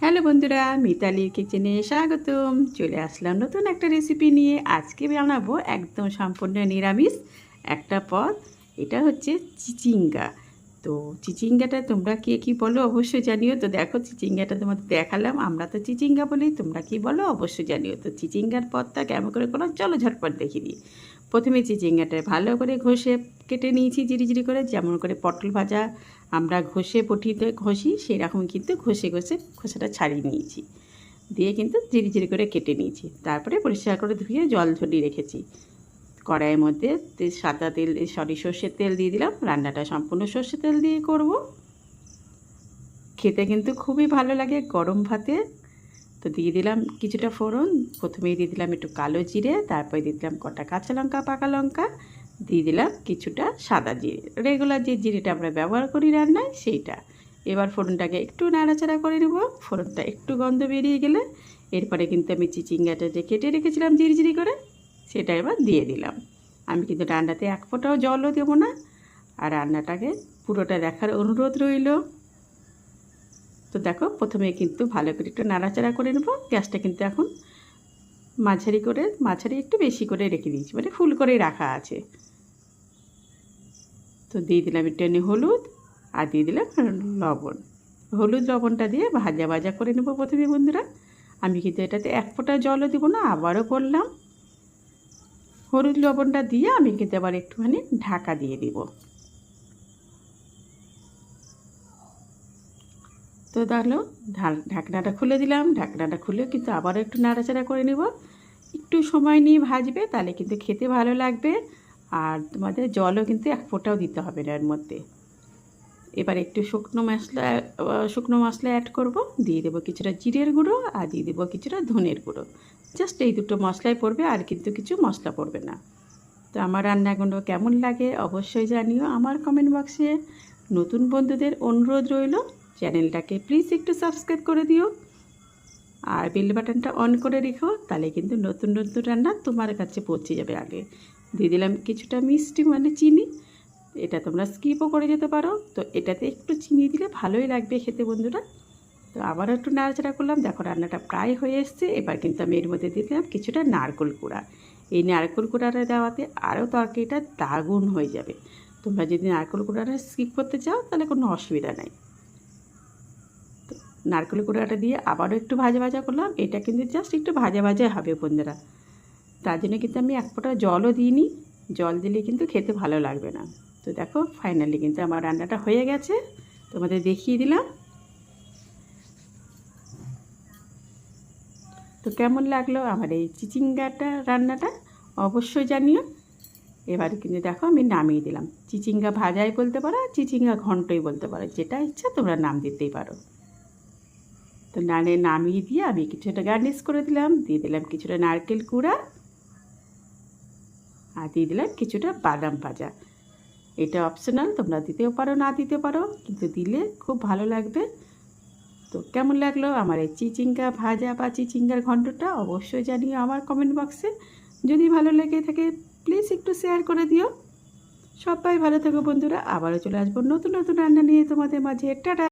Hello বন্ধুরা, মিতালির কিচেনে স্বাগতম। চলে আসলাম নতুন একটা রেসিপি নিয়ে। আজকে বানাবো একদম সম্পূর্ণ নিরামিষ একটা পদ। এটা হচ্ছে চিচিঙ্গা। তো চিচিঙ্গাটা তোমরা কে কী বলো অবশ্যই জানিও। তো দেখো, চিচিঙ্গাটা তোমাদের দেখালাম, আমরা তো চিচিঙ্গা বলি, তোমরা কি বলো অবশ্যই জানিও। তো চিচিঙ্গার পদটা কেমন করে করো চলো ঝটপট দেখে দিই। প্রথমে চিচিঙ্গাটা ভালো করে ঘষে কেটে নিয়েছি জিরি করে, যেমন করে পটল ভাজা আমরা ঘষে পটিতে ঘষি সেরকম কিন্তু ঘষে খোসাটা ছাড়িয়ে নিয়েছি, দিয়ে কিন্তু জিরি করে কেটে নিয়েছি। তারপরে পরিষ্কার করে ধুয়ে জল ঝরিয়ে রেখেছি। কড়াইয়ের মধ্যে সাদা তেল সর্ষের তেল দিয়ে দিলাম। রান্নাটা সম্পূর্ণ সর্ষের তেল দিয়ে করব। খেতে কিন্তু খুবই ভালো লাগে গরম ভাতে। তো দিয়ে দিলাম কিছুটা ফোড়ন। প্রথমেই দিয়ে দিলাম একটু কালো জিরে, তারপরে দিয়ে দিলাম কটা কাঁচা লঙ্কা, পাকা লঙ্কা, দিয়ে দিলাম কিছুটা সাদা জিরে, রেগুলার যে জিরেটা আমরা ব্যবহার করি রান্নায় সেইটা। এবার ফোড়নটাকে একটু নাড়াচাড়া করে নেব। ফোড়নটা একটু গন্ধ বেরিয়ে গেলে এরপরে কিন্তু আমি চিচিঙ্গাটা যে কেটে রেখেছিলাম জিরি করে সেটা এবার দিয়ে দিলাম। আমি কিন্তু রান্নাতে এক ফোঁটাও জলও দেবো না। আর রান্নাটাকে পুরোটা দেখার অনুরোধ রইল। তো দেখো, প্রথমে কিন্তু ভালো করে একটু নাড়াচাড়া করে নেব। গ্যাসটা কিন্তু এখন মাঝারি একটু বেশি করে রেখে দিয়েছি, মানে ফুল করে রাখা আছে। তো দিয়ে দিলাম একটু হলুদ আর দিয়ে দিলাম লবণ। হলুদ লবণটা দিয়ে ভাজা করে নেব প্রথমে বন্ধুরা। আমি কিন্তু এটাতে এক ফোঁটা জলও দেবো না, আবারও করলাম। হলুদ লবণটা দিয়ে আমি কিন্তু আবার একটুখানি ঢাকা দিয়ে দিব। তো তাহলে ঢাকনাটা খুলে দিলাম। ঢাকনাটা খুলে কিন্তু আবারও একটু নাড়াচাড়া করে নেব। একটু সময় নিয়ে ভাজবে, তাহলে কিন্তু খেতে ভালো লাগবে। আর তোমাদের জলও কিন্তু এক ফোঁটাও দিতে হবে না এর মধ্যে। এবার একটু শুকনো মশলা অ্যাড করব। দিয়ে দেবো কিছুটা জিরের গুঁড়ো আর দিয়ে দেবো কিছুটা ধনের গুঁড়ো। জাস্ট এই দুটো মশলাই পড়বে, আর কিন্তু কিছু মশলা পড়বে না। তো আমার রান্নাগুলো কেমন লাগে অবশ্যই জানিও আমার কমেন্ট বক্সে। নতুন বন্ধুদের অনুরোধ রইল, চ্যানেলটাকে প্লিজ একটু সাবস্ক্রাইব করে দিও আর বেল বাটনটা অন করে রেখো, তাহলে কিন্তু নতুন রান্না তোমার কাছে পৌঁছে যাবে আগে। দিয়ে দিলাম কিছুটা মিষ্টি, মানে চিনি। এটা তোমরা স্কিপও করে যেতে পারো। তো এটাতে একটু চিনি দিলে ভালোই লাগবে খেতে বন্ধুরা। তো আবারও একটু নাড়াচাড়া করলাম। দেখো, রান্নাটা প্রায় হয়ে এসছে। এবার কিন্তু আমি এর মধ্যে দিয়ে দিলাম কিছুটা নারকেল কুড়া। এই নারকেল কুড়াটা দেওয়াতে আরও তরকারিটা দারুণ হয়ে যাবে। তোমরা যদি নারকেল কুড়াটা স্কিপ করতে চাও তাহলে কোনো অসুবিধা নাই। তো নারকেল কুড়াটা দিয়ে আবারও একটু ভাজা করলাম। এটা কিন্তু জাস্ট একটু ভাজা হবে বন্ধুরা। তার জন্য কিন্তু আমি এক ফোঁটা জলও দিইনি। জল দিলে কিন্তু খেতে ভালো লাগবে না। তো দেখো, ফাইনালি কিন্তু আমার রান্নাটা হয়ে গেছে, তোমাদের দেখিয়ে দিলাম। তো কেমন লাগলো আমার এই চিচিঙ্গাটা রান্নাটা অবশ্যই জানিও। এবার কিন্তু দেখো আমি নামিয়ে দিলাম। চিচিঙ্গা ভাজাই বলতে পারো, চিচিঙ্গা ঘন্টই বলতে পারো, যেটা ইচ্ছা তোমরা নাম দিতেই পারো। তো নামিয়ে দিয়ে আমি কিছুটা গার্নিশ করে দিলাম। দিয়ে দিলাম কিছুটা নারকেল কুড়া আর দিয়ে দিলাম কিছুটা বাদাম ভাজা। এটা অপশনাল, তোমরা দিতেও পারো না দিতে পারো, কিন্তু দিলে খুব ভালো লাগবে। তো কেমন লাগলো আমার এই চিচিঙ্গা ভাজা বা চিচিঙ্গার ঘন্টটা অবশ্যই জানিও আমার কমেন্ট বক্সে। যদি ভালো লেগে থাকে প্লিজ একটু শেয়ার করে দিও। সবাই ভালো থেকো বন্ধুরা। আবারও চলে আসবো নতুন রান্না নিয়ে তোমাদের মাঝে। টাটা।